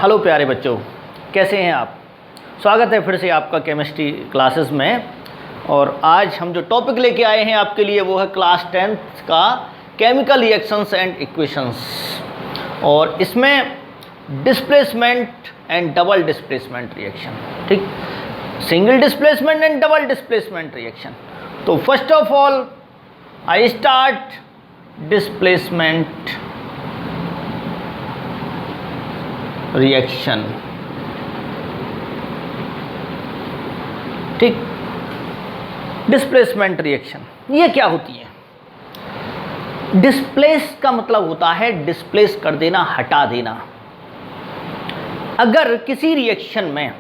Hello प्यारे बच्चों, कैसे हैं आप। स्वागत है फिर से आपका केमिस्ट्री क्लासेस में। और आज हम जो टॉपिक लेके आए हैं आपके लिए वो है क्लास 10th का केमिकल रिएक्शंस एंड इक्वेशंस। और इसमें displacement and double displacement reaction, ठीक, single displacement and double displacement reaction. तो first of all I start displacement reaction, ठीक। डिस्प्लेसमेंट रिएक्शन ये क्या होती है। डिस्प्लेस का मतलब होता है डिस्प्लेस कर देना, हटा देना। अगर किसी रिएक्शन में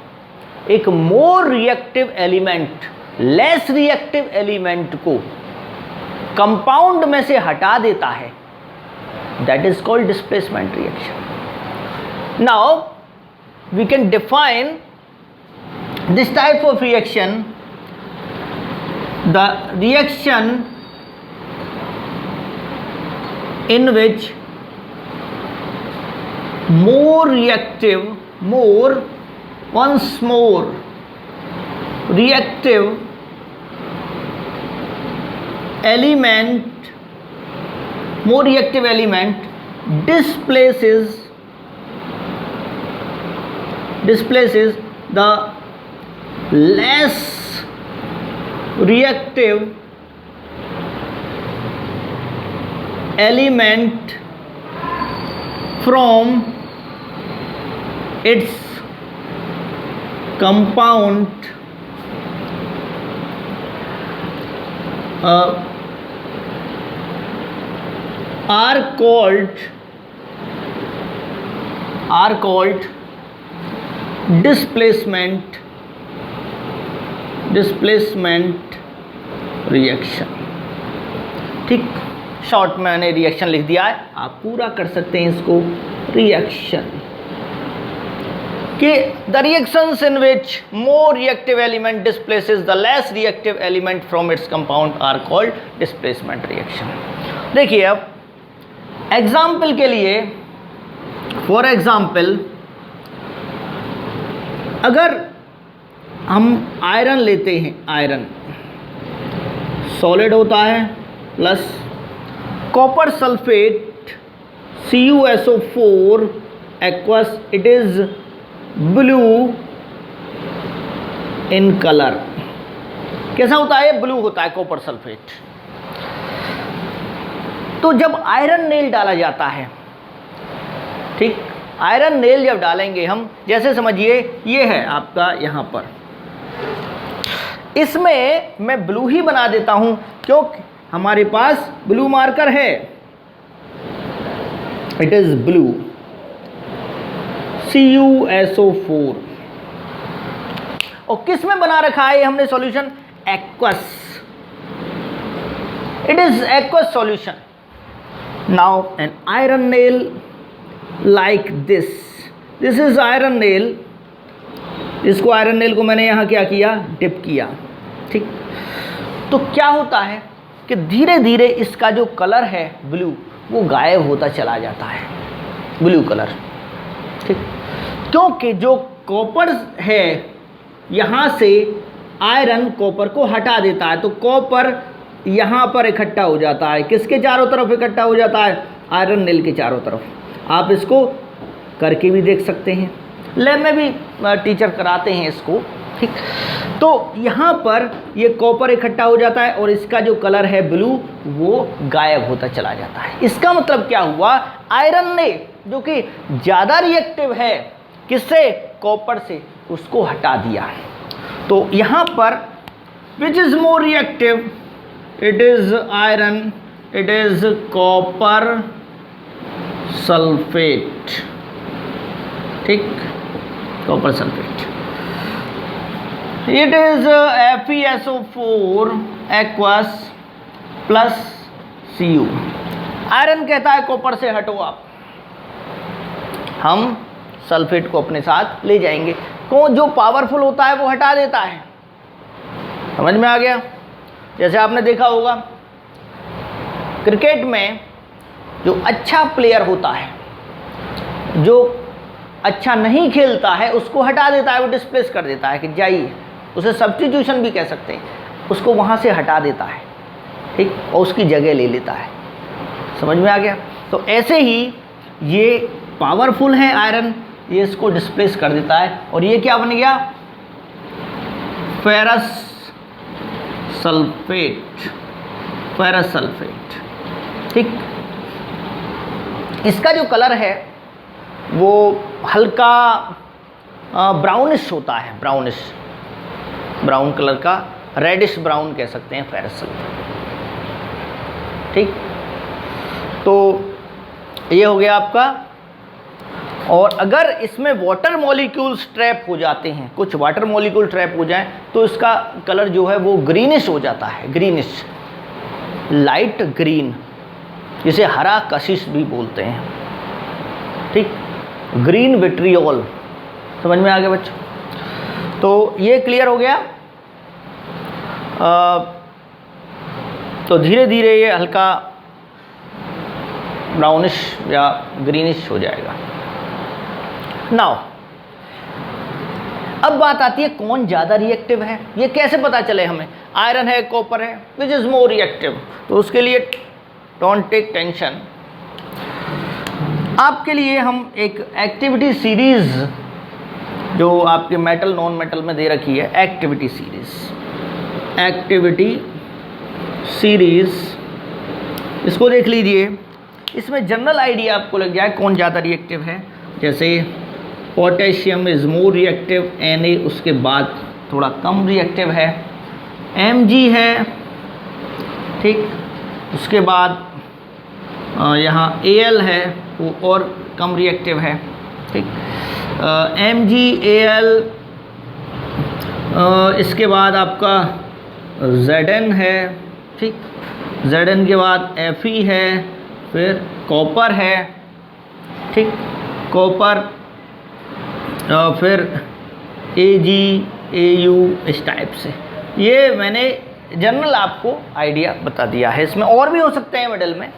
एक मोर reactive element less reactive element को कंपाउंड में से हटा देता है, that is called displacement reaction. Now we can define this type of reaction, the reaction in which once more reactive element, more reactive element displaces the less reactive element from its compound are called displacement reaction, ठीक। Short में मैंने reaction लिख दिया है, आप पूरा कर सकते हैं इसको। रिएक्शन कि the reactions in which more reactive element displaces the less reactive element from its compound are called displacement reaction. देखिए अब एग्जाम्पल के लिए, फॉर एग्जाम्पल अगर हम आयरन लेते हैं, आयरन सॉलिड होता है, plus copper sulphate CuSO4 aqueous, it is blue in colour. कैसा होता है? ब्लू होता है कॉपर सल्फेट। तो जब आयरन नेल डाला जाता है, ठीक, आयरन नेल जब डालेंगे हम, जैसे समझिए ये है आपका यहाँ पर, इसमें मैं ब्लू ही बना देता हूँ क्योंकि हमारे पास ब्लू मार्कर है, इट इज ब्लू CuSO4। और किस में बना रखा है हमने solution? Aqueous, it is aqueous solution. Now an iron nail like this is iron nail। इसको आयरन नेल को मैंने यहाँ क्या किया? डिप किया, ठीक। तो क्या होता है कि धीरे धीरे इसका जो कलर है ब्लू, वो गायब होता चला जाता है, ब्लू कलर, ठीक। क्योंकि जो कॉपर है यहाँ से आयरन कॉपर को हटा देता है, तो कॉपर यहाँ पर इकट्ठा हो जाता है। किसके चारों तरफ इकट्ठा हो जाता है? आयरन नेल के चारों तरफ। आप इसको करके भी देख सकते हैं, लैब में भी टीचर कराते हैं इसको, ठीक। तो यहाँ पर ये कॉपर इकट्ठा हो जाता है और इसका जो कलर है ब्लू, वो गायब होता चला जाता है। इसका मतलब क्या हुआ? आयरन ने, जो कि ज़्यादा रिएक्टिव है, किससे? कॉपर से, उसको हटा दिया। तो यहाँ पर which is more reactive? It is iron, it is copper sulphate, ठीक, copper sulphate. It is FeSO4 aqueous plus Cu। Iron कहता है कॉपर से हटो आप, हम सल्फेट को अपने साथ ले जाएंगे। कौन जो पावरफुल होता है वो हटा देता है। समझ में आ गया? जैसे आपने देखा होगा क्रिकेट में जो अच्छा प्लेयर होता है, जो अच्छा नहीं खेलता है उसको हटा देता है, वो डिस्प्लेस कर देता है कि जाइए, उसे सब्स्टिट्यूशन भी कह सकते हैं, उसको वहाँ से हटा देता है, ठीक, और उसकी जगह ले लेता है। समझ में आ गया? तो ऐसे ही ये पावरफुल है आयरन, ये इसको डिस्प्लेस कर देता है, और ये क्या बन गया? फेरस सल्फेट, फेरस सल्फेट, ठीक। इसका जो कलर है वो हल्का ब्राउनिश होता है, ब्राउनिश, ब्राउन कलर का, रेडिश ब्राउन कह सकते हैं फेरस सल्फेट, ठीक। तो ये हो गया आपका। और अगर इसमें वाटर मॉलिक्यूल्स ट्रैप हो जाते हैं, कुछ वाटर मॉलिक्यूल ट्रैप हो जाएं, तो इसका कलर जो है वो ग्रीनिश हो जाता है, ग्रीनिश, लाइट ग्रीन, जिसे हरा कशिश भी बोलते हैं, ठीक, ग्रीन विट्रियोल। समझ में आ गया बच्चों? तो ये क्लियर हो गया। तो धीरे धीरे ये हल्का ब्राउनिश या ग्रीनिश हो जाएगा। नाउ अब बात आती है कौन ज़्यादा रिएक्टिव है, ये कैसे पता चले हमें? आयरन है, कॉपर है, विच इज़ मोर रिएक्टिव? तो उसके लिए डोंट टेक टेंशन, आपके लिए हम एक एक्टिविटी सीरीज़ जो आपके मेटल नॉन मेटल में दे रखी है, एक्टिविटी सीरीज़, एक्टिविटी सीरीज़, इसको देख लीजिए। इसमें जनरल आइडिया आपको लग जाए कौन ज़्यादा रिएक्टिव है। जैसे potassium is more reactive, Na उसके बाद थोड़ा कम रिएक्टिव है, Mg है, ठीक, उसके बाद यहाँ Al है वो और कम रिएक्टिव है, ठीक, Mg Al, इसके बाद आपका Zn है, ठीक, Zn के बाद Fe है, फिर कॉपर है, ठीक, कॉपर, फिर Ag Au, इस टाइप से। ये मैंने जनरल आपको आइडिया बता दिया है। इसमें और भी हो सकते हैं मेटल में,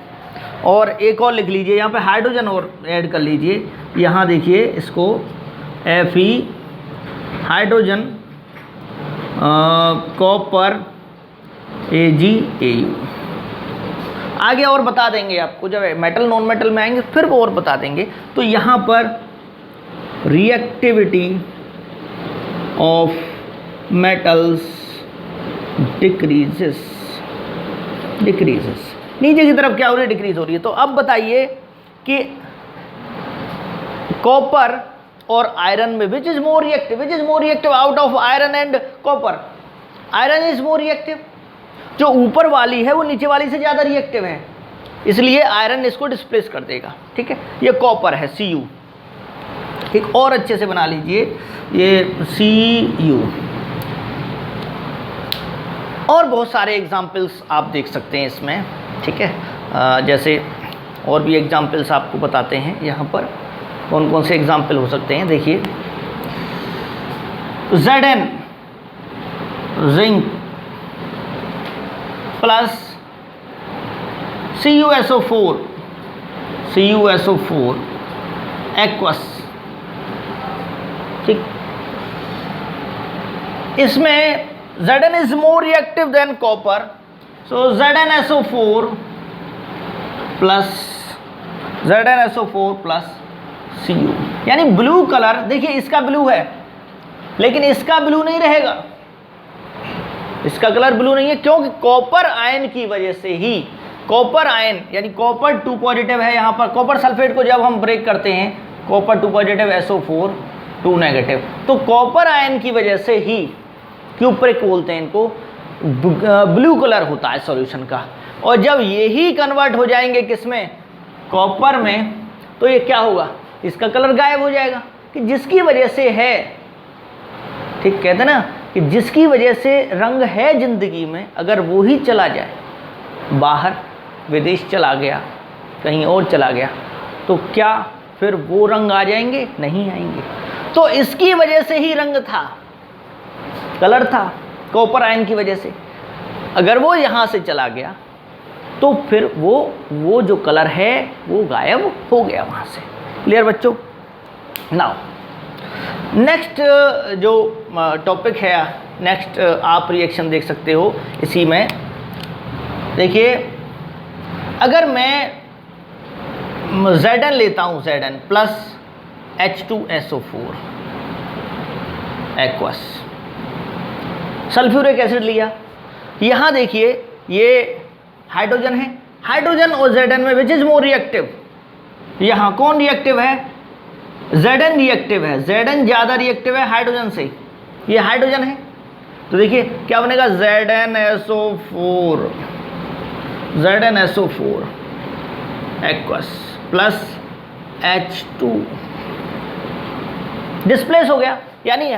और एक और लिख लीजिए, यहाँ पे हाइड्रोजन और ऐड कर लीजिए। यहाँ देखिए इसको Fe, hydrogen, copper, Ag Au। आगे और बता देंगे आपको, जब मेटल नॉन मेटल में आएंगे फिर वो और बता देंगे। तो यहाँ पर रिएक्टिविटी ऑफ मेटल्स डिक्रीजेस, नीचे की तरफ क्या हो रही है? डिक्रीज हो रही है। तो अब बताइए कि कॉपर और आयरन में which is more reactive? Which is more reactive out of iron and copper? Iron is more reactive. जो ऊपर वाली है वो नीचे वाली से ज़्यादा रिएक्टिव है, इसलिए आयरन इसको डिस्प्लेस कर देगा, ठीक है। ये कॉपर है Cu, ठीक, और अच्छे से बना लीजिए ये Cu। और बहुत सारे एग्जाम्पल्स आप देख सकते हैं इसमें, ठीक है। जैसे और भी एग्जाम्पल्स आपको बताते हैं यहाँ पर कौन कौन से एग्जाम्पल हो सकते हैं। देखिए Zn, zinc plus CuSO4, aqueous, ठीक। इसमें Zn is more reactive than copper, so ZnSO4 plus Cu, यानी ब्लू कलर। देखिए इसका ब्लू है लेकिन इसका ब्लू नहीं रहेगा, इसका कलर ब्लू नहीं है, क्योंकि कॉपर आयन की वजह से ही, कॉपर आयन यानी कॉपर 2 पॉजिटिव है यहाँ पर। कॉपर सल्फेट को जब हम ब्रेक करते हैं, कॉपर 2 पॉजिटिव, SO4 2 नेगेटिव, तो कॉपर आयन की वजह से ही क्यूप्रिक बोलते हैं इनको, ब्लू कलर होता है सॉल्यूशन का। और जब ये ही कन्वर्ट हो जाएंगे किसमें? कॉपर में, तो ये क्या होगा? इसका कलर गायब हो जाएगा, कि जिसकी वजह से है, ठीक, कहते ना कि जिसकी वजह से रंग है जिंदगी में, अगर वो ही चला जाए, बाहर विदेश चला गया, कहीं और चला गया, तो क्या फिर वो रंग आ जाएंगे? नहीं आएंगे। तो इसकी वजह से ही रंग था, कलर था, कॉपर आयन की वजह से। अगर वो यहाँ से चला गया तो फिर वो जो कलर है वो गायब हो गया वहाँ से। क्लियर बच्चों? नाउ नेक्स्ट जो टॉपिक है, नेक्स्ट आप रिएक्शन देख सकते हो इसी में। देखिए, अगर मैं Zn लेता हूँ, Zn plus H2SO4 aqueous, sulphuric acid लिया। यहाँ देखिए ये हाइड्रोजन है, हाइड्रोजन और Zn में विच इज मोर रिएक्टिव? यहाँ कौन रिएक्टिव है? Zn रिएक्टिव है, Zn ज़्यादा रिएक्टिव है हाइड्रोजन से, ये हाइड्रोजन है। तो देखिए क्या बनेगा, ZnSO4 aqueous plus H2, displace हो गया। यानी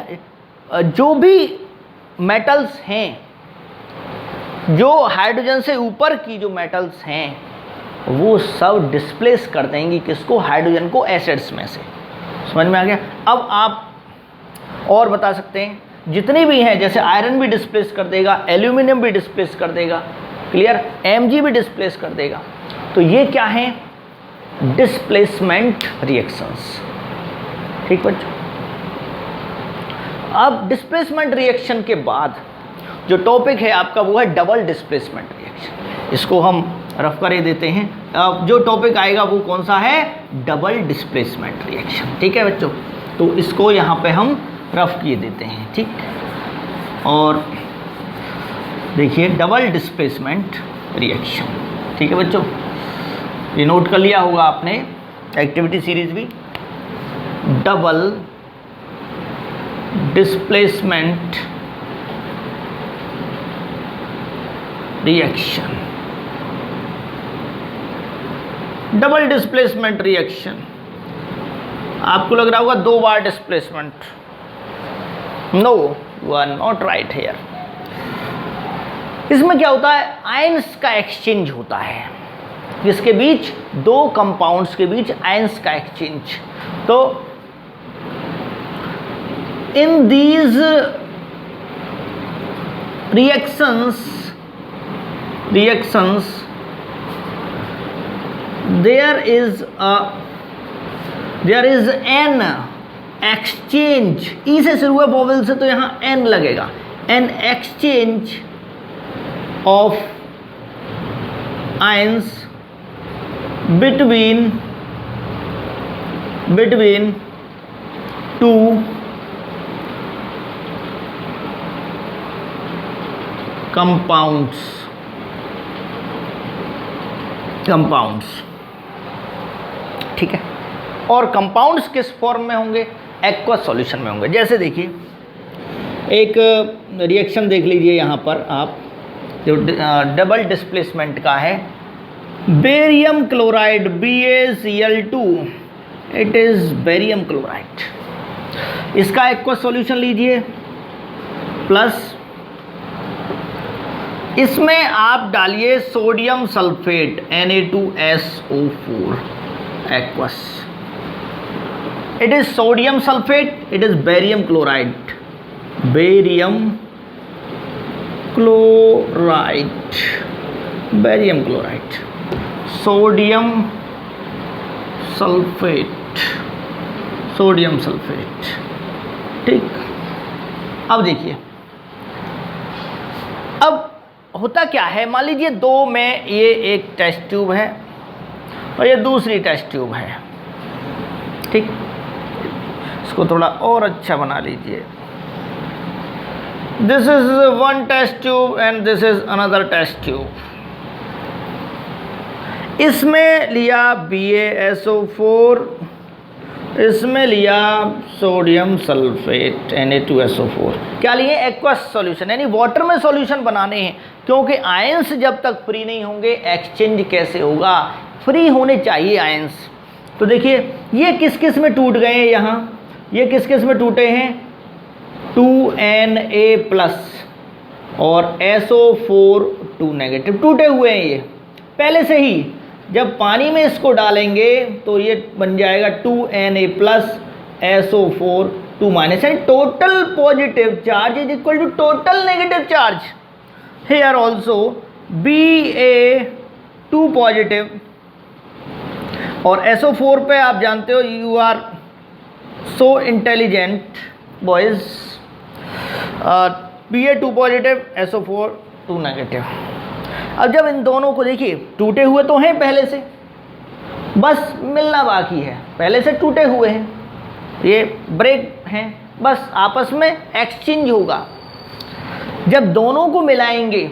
जो भी मेटल्स हैं, जो हाइड्रोजन से ऊपर की जो मेटल्स हैं, वो सब डिस्प्लेस कर देंगी किसको? हाइड्रोजन को एसिड्स में से। समझ में आ गया? अब आप और बता सकते हैं, जितनी भी हैं, जैसे आयरन भी डिस्प्लेस कर देगा, एल्यूमिनियम भी डिस्प्लेस कर देगा, क्लियर, Mg भी डिस्प्लेस कर देगा। तो ये क्या है? Displacement reactions. ठीक बच्चों, अब डिस्प्लेसमेंट रिएक्शन के बाद जो टॉपिक है आपका वो है डबल डिस्प्लेसमेंट रिएक्शन। इसको हम रफ कर देते हैं। अब जो टॉपिक आएगा वो कौन सा है? Double displacement reaction. ठीक है बच्चों, तो इसको यहाँ पे हम रफ किए देते हैं। ठीक, और देखिए डबल डिस्प्लेसमेंट रिएक्शन। ठीक है बच्चों, ये नोट कर लिया होगा आपने, एक्टिविटी सीरीज भी। Double displacement reaction, double displacement reaction. आपको लग रहा होगा 2 बार displacement, no, you are not right here. इसमें क्या होता है? आयंस का एक्सचेंज होता है, जिसके बीच 2 कंपाउंड्स के बीच आयंस का एक्सचेंज। तो in these reactions there is an exchange, ई से शुरू हुआ वोवेल से, तो यहाँ n लगेगा, an exchange of ions between 2 compounds. ठीक है, और कंपाउंड्स किस फॉर्म में होंगे? एक्वस सॉल्यूशन में होंगे। जैसे देखिए एक रिएक्शन देख लीजिए यहाँ पर आप, जो डबल डिस्प्लेसमेंट का है, barium chloride BaCl2, it is barium chloride. इसका एक्वस सॉल्यूशन लीजिए, प्लस इसमें आप डालिए sodium sulphate Na2SO4 aqueous. It is sodium sulphate, it is barium chloride, barium chloride, sodium sulphate. ठीक, अब देखिए, अब होता क्या है, मान लीजिए 2 में ये एक टेस्ट ट्यूब है और ये दूसरी टेस्ट ट्यूब है। ठीक, इसको थोड़ा और अच्छा बना लीजिए। This is 1 test tube and this is another test tube. इसमें लिया BaSO4, इसमें लिया सोडियम सल्फेट Na2SO4। क्या लिए? एक्वस सॉल्यूशन, यानी वाटर में सॉल्यूशन बनाने हैं, क्योंकि आयंस जब तक फ्री नहीं होंगे एक्सचेंज कैसे होगा? फ्री होने चाहिए आयंस। तो देखिए ये किस किस में टूट गए हैं, यहाँ ये किस किस में टूटे हैं? 2Na+ और SO4 2 नेगेटिव टूटे हुए हैं ये पहले से ही। जब पानी में इसको डालेंगे तो ये बन जाएगा 2Na+ SO4 2-, यानी total positive charge is equal to total negative charge. Here also Ba2 positive, और SO4 पे आप जानते हो so intelligent boys, Pa2 positive, SO4 2 negative. अब जब इन दोनों को देखिए, टूटे हुए तो हैं पहले से, बस मिलना बाकी है, पहले से टूटे हुए हैं, ये ब्रेक हैं, बस आपस में एक्सचेंज होगा। जब दोनों को मिलाएंगे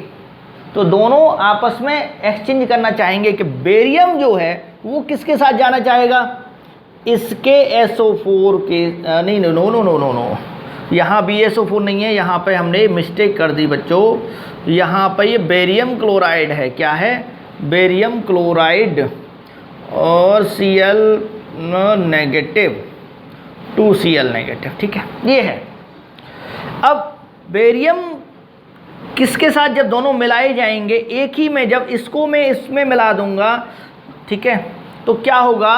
तो दोनों आपस में एक्सचेंज करना चाहेंगे कि बेरियम जो है वो किसके साथ जाना चाहेगा, इसके SO4 के, नहीं no no no no no, यहाँ भी SO4 नहीं है, यहाँ पे हमने मिस्टेक कर दी बच्चों, यहाँ पे ये बेरियम क्लोराइड है, क्या है, बेरियम क्लोराइड और Cl नेगेटिव, 2Cl नेगेटिव, ठीक है, ये है। अब बेरियम किसके साथ जब दोनों मिलाए जाएंगे एक ही में, जब इसको मैं इसमें मिला दूंगा, ठीक है, तो क्या होगा,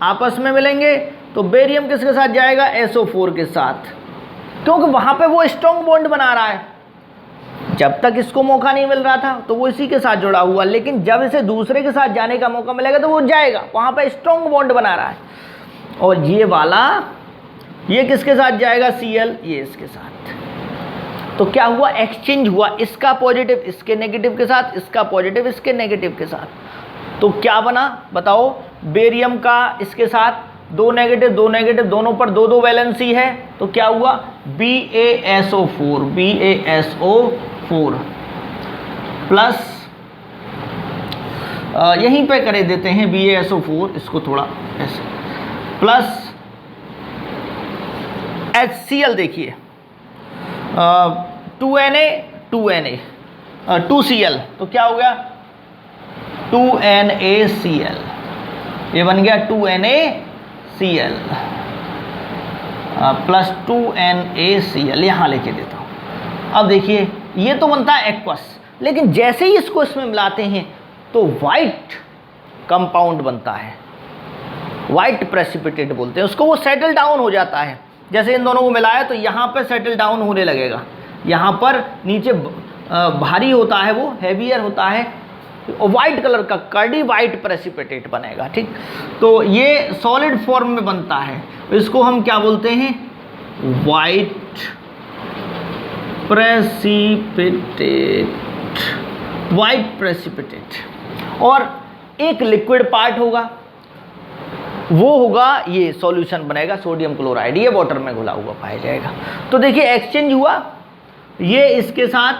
आपस में मिलेंगे तो बेरियम किसके साथ जाएगा, SO4 के साथ, क्योंकि वहाँ पे वो स्ट्रॉन्ग बॉन्ड बना रहा है। जब तक इसको मौका नहीं मिल रहा था तो वो इसी के साथ जुड़ा हुआ, लेकिन जब इसे दूसरे के साथ जाने का मौका मिलेगा तो वो जाएगा, वहाँ पे स्ट्रॉन्ग बॉन्ड बना रहा है। और ये वाला, ये किसके साथ जाएगा, Cl, ये इसके साथ। तो क्या हुआ, एक्सचेंज हुआ, इसका पॉजिटिव इसके नेगेटिव के साथ, इसका पॉजिटिव इसके नेगेटिव के साथ। तो क्या बना बताओ, बेरियम का इसके साथ 2 नेगेटिव 2 नेगेटिव, दोनों पर 2 वैलेंसी है, तो क्या हुआ, BaSO4 प्लस, यहीं पे कर देते हैं BaSO4, इसको थोड़ा ऐसे, प्लस HCl, देखिए 2Na, 2Cl, तो क्या हो गया, 2NaCl, ये बन गया 2NaCl प्लस 2NaCl, यहाँ लेके देता हूँ। अब देखिए ये तो बनता है एक्वस, लेकिन जैसे ही इसको इसमें मिलाते हैं तो वाइट कंपाउंड बनता है, वाइट प्रेसिपिटेट बोलते हैं उसको, वो सेटल डाउन हो जाता है। जैसे इन दोनों को मिलाया तो यहाँ पर सेटल डाउन होने लगेगा, यहाँ पर नीचे भारी होता है, वो हैवियर होता है, वाइट कलर का कर्डी वाइट प्रेसिपिटेट बनेगा, ठीक। तो ये सॉलिड फॉर्म में बनता है, इसको हम क्या बोलते हैं, वाइट प्रेसिपिटेट, वाइट प्रेसिपिटेट। और एक लिक्विड पार्ट होगा, वो होगा, ये सॉल्यूशन बनेगा सोडियम क्लोराइड, ये वाटर में घुला हुआ पाया जाएगा। तो देखिए एक्सचेंज हुआ, ये इसके साथ,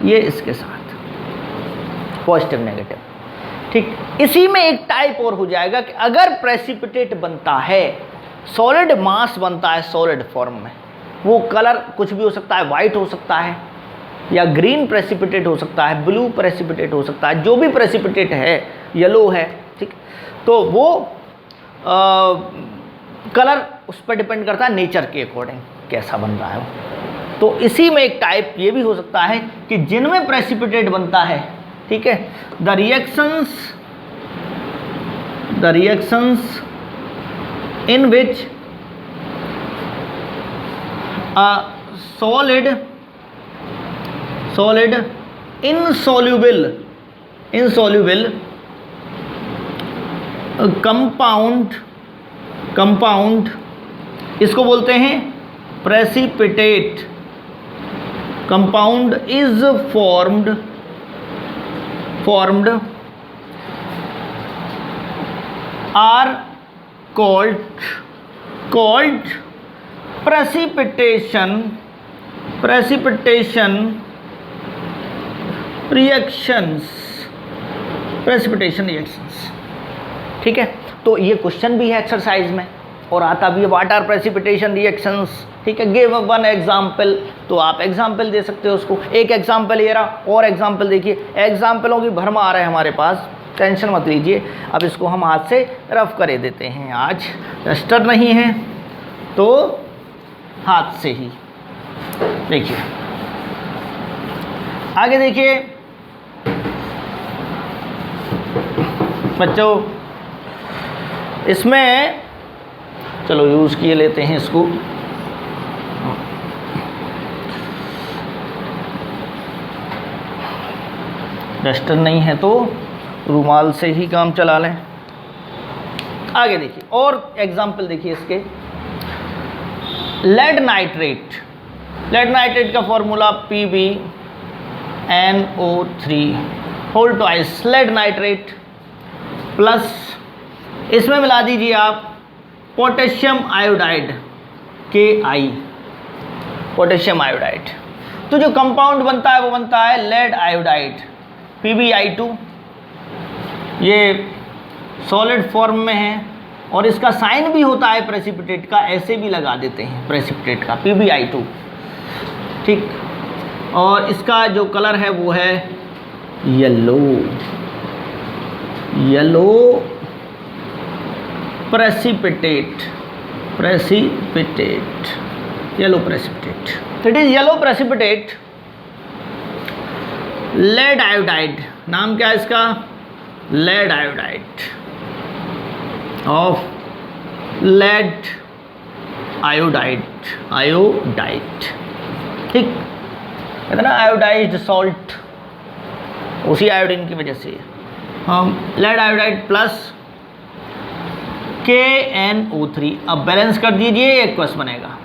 ये इसके साथ, पॉजिटिव नेगेटिव, ठीक। इसी में एक टाइप और हो जाएगा कि अगर प्रेसिपिटेट बनता है, सॉलिड मास बनता है सॉलिड फॉर्म में, वो कलर कुछ भी हो सकता है, वाइट हो सकता है या ग्रीन प्रेसिपिटेट हो सकता है, ब्लू प्रेसिपिटेट हो सकता है, जो भी प्रेसिपिटेट है, येलो है, ठीक। तो वो कलर उस पर डिपेंड करता है नेचर के अकॉर्डिंग कैसा बन रहा है वो। तो इसी में एक टाइप ये भी हो सकता है कि जिनमें प्रेसिपिटेट बनता है, ठीक है, the reactions in which solid insoluble compound, इसको बोलते हैं precipitate compound, is formed are called precipitation reactions, ठीक है। तो ये क्वेश्चन भी है एक्सरसाइज में और आता भी है, व्हाट आर प्रेसिपिटेशन रिएक्शंस, ठीक है, गिव वन एग्जाम्पल। तो आप एग्जाम्पल दे सकते हो उसको, एक एग्जाम्पल ये रहा, और एग्जाम्पल देखिए, एग्जाम्पलों की भरमा आ रहा है हमारे पास, टेंशन मत लीजिए। अब इसको हम हाथ से रफ करे देते हैं, आज डस्टर नहीं है तो हाथ से ही। देखिए आगे देखिए बच्चों, इसमें चलो यूज़ किए लेते हैं इसको। डस्टर नहीं है तो रुमाल से ही काम चला लें। आगे देखिए और एग्जाम्पल देखिए इसके, लेड नाइट्रेट, लेड नाइट्रेट का formula PbNO3 whole twice lead nitrate plus इसमें मिला दीजिए आप potassium iodide Ki, potassium iodide. तो जो कंपाउंड बनता है वो बनता है लेड आयोडाइड PbI2। ये सॉलिड फॉर्म में है और इसका साइन भी होता है प्रेसिपिटेट का, ऐसे भी लगा देते हैं प्रेसिपिटेट का PbI2, ठीक। और इसका जो कलर है वो है yellow, yellow precipitate, precipitate, yellow precipitate. It is yellow precipitate lead iodide, नाम क्या है इसका, lead iodide of lead iodide, iodide, ठीक। कहते ना आयोडाइज्ड सॉल्ट, उसी आयोडीन की वजह से हम लेड आयोडाइड प्लस KNO3। अब बैलेंस कर दीजिए, एक्वस बनेगा,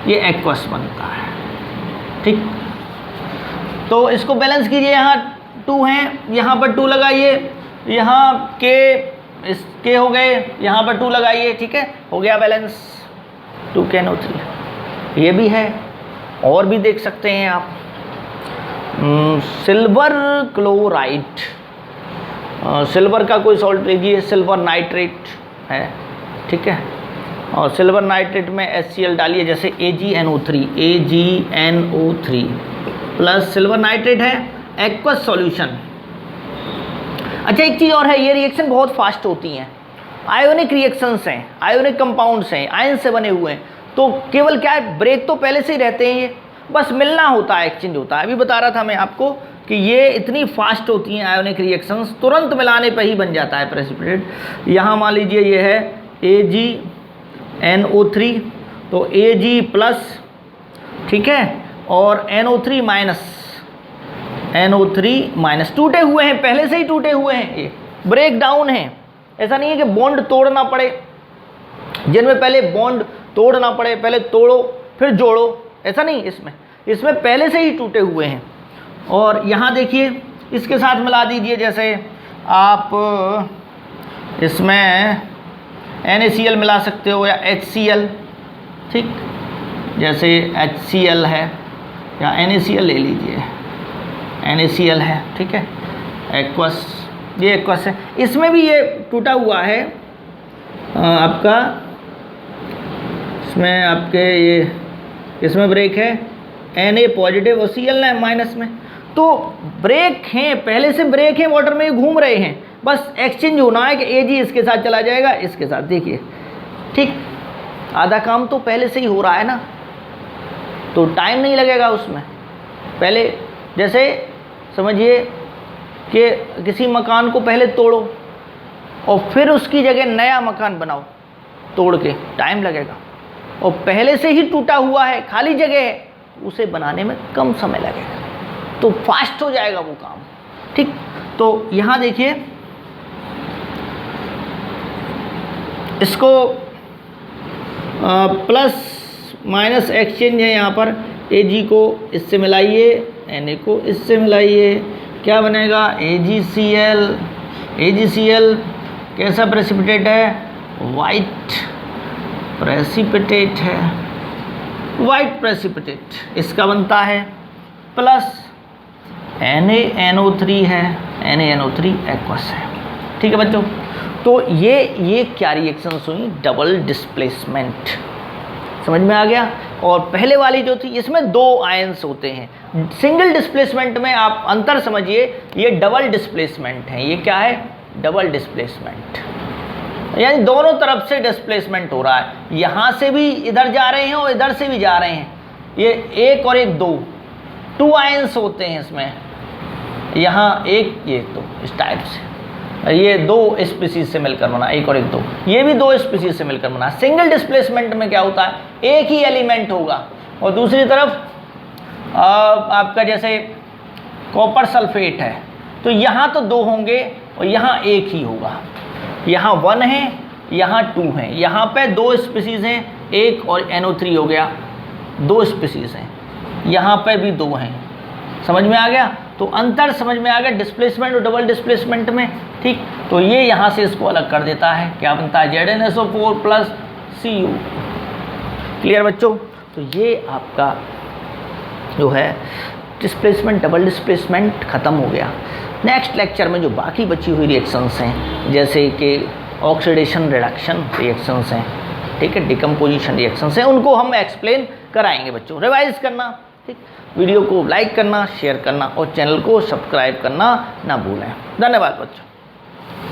ये एक्वस बनता है, ठीक। तो इसको बैलेंस कीजिए, यहाँ 2 हैं, यहाँ पर 2 लगाइए, यहाँ K हो गए, यहाँ पर 2 लगाइए, ठीक है, हो गया बैलेंस 2KNO3। ये भी है, और भी देख सकते हैं आप, सिल्वर क्लोराइड, सिल्वर का कोई सॉल्ट लीजिए, सिल्वर नाइट्रेट है, ठीक है। और सिल्वर नाइट्रेट में HCl डालिए, जैसे AgNO3, AgNO3 plus silver nitrate है, एक्वस सॉल्यूशन। अच्छा एक चीज़ और है, ये रिएक्शन बहुत फास्ट होती हैं, आयोनिक रिएक्शंस हैं, आयोनिक कंपाउंड्स हैं, आयन से बने हुए हैं, तो केवल क्या है, ब्रेक तो पहले से ही रहते हैं, ये बस मिलना होता है, एक्सचेंज होता है। अभी बता रहा था मैं आपको कि ये इतनी फास्ट होती हैं आयोनिक रिएक्शंस, तुरंत मिलाने पर ही बन जाता है प्रेसिपिटेट। यहाँ मान लीजिए ये है AgNO3, तो Ag प्लस, ठीक है, और NO3 माइनस, NO3 माइनस, टूटे हुए हैं, पहले से ही टूटे हुए हैं, ये ब्रेक डाउन है। ऐसा नहीं है कि बॉन्ड तोड़ना पड़े, जिनमें पहले बॉन्ड तोड़ना पड़े, पहले तोड़ो फिर जोड़ो, ऐसा नहीं, इसमें पहले से ही टूटे हुए हैं। और यहाँ देखिए, इसके साथ मिला दीजिए, जैसे आप इसमें NaCl मिला सकते हो या HCl, ठीक, जैसे HCl है या NaCl ले लीजिए, NaCl है, ठीक है, एक्वस, ये एक्वस है, इसमें भी ये टूटा हुआ है आपका, इसमें आपके ये, इसमें ब्रेक है, Na पॉजिटिव और Cl माइनस में, तो ब्रेक हैं, पहले से ब्रेक हैं, वाटर में घूम रहे हैं, बस एक्सचेंज होना है कि Ag इसके साथ चला जाएगा, इसके साथ, देखिए, ठीक। आधा काम तो पहले से ही हो रहा है ना, तो टाइम नहीं लगेगा उसमें। पहले जैसे समझिए कि किसी मकान को पहले तोड़ो और फिर उसकी जगह नया मकान बनाओ तोड़ के, टाइम लगेगा। और पहले से ही टूटा हुआ है, खाली जगह है, उसे बनाने में कम समय लगेगा, तो फास्ट हो जाएगा वो काम, ठीक। तो यहाँ देखिए, इसको प्लस माइनस एक्सचेंज है यहाँ पर, Ag को इससे मिलाइए, Na को इससे मिलाइए, क्या बनेगा, AgCl। AgCl कैसा प्रेसिपिटेट है, वाइट प्रेसिपिटेट है, वाइट प्रेसिपिटेट इसका बनता है, प्लस NaNO3 है, NaNO3 एक्वस है, ठीक है बच्चों। तो ये क्या रिएक्शंस हुई, डबल डिस्प्लेसमेंट, समझ में आ गया। और पहले वाली जो थी, इसमें 2 आयंस होते हैं, सिंगल डिस्प्लेसमेंट में आप अंतर समझिए, ये डबल डिस्प्लेसमेंट है, ये क्या है, डबल डिस्प्लेसमेंट, यानी दोनों तरफ से डिस्प्लेसमेंट हो रहा है, यहाँ से भी इधर जा रहे हैं और इधर से भी जा रहे हैं, ये एक और एक 2 आयंस होते हैं इसमें, यहाँ एक, ये 2, इस टाइप से, ये 2 स्पीसीज से मिलकर बना, एक और एक 2, ये भी 2 स्पीसीज से मिलकर बना। सिंगल डिस्प्लेसमेंट में क्या होता है, एक ही एलिमेंट होगा, और दूसरी तरफ आपका जैसे कॉपर सल्फेट है, तो यहाँ तो 2 होंगे और यहाँ एक ही होगा, यहाँ 1 है, यहाँ 2 है, यहाँ पे 2 स्पीसीज हैं, एक और NO3 हो गया, 2 स्पीसीज हैं, यहाँ पे भी 2 हैं। समझ में आ गया? तो अंतर समझ में आ गया डिस्प्लेसमेंट और डबल डिस्प्लेसमेंट में। ठीक, तो ये यहाँ से इसको अलग कर देता है, क्या बनता है ZnSO4 प्लस Cu। क्लियर बच्चों? तो ये आपका जो है डिस्प्लेसमेंट डबल डिस्प्लेसमेंट ख़त्म हो गया। नेक्स्ट लेक्चर में जो बाकी बची हुई रिएक्शंस हैं, जैसे कि ऑक्सीडेशन रिडक्शन रिएक्शंस हैं, ठीक है, डिकम्पोजिशन रिएक्शंस हैं, उनको हम एक्सप्लेन कराएंगे बच्चों। रिवाइज करना, ठीक, वीडियो को लाइक करना, शेयर करना और चैनल को सब्सक्राइब करना ना भूलें। धन्यवाद बच्चों।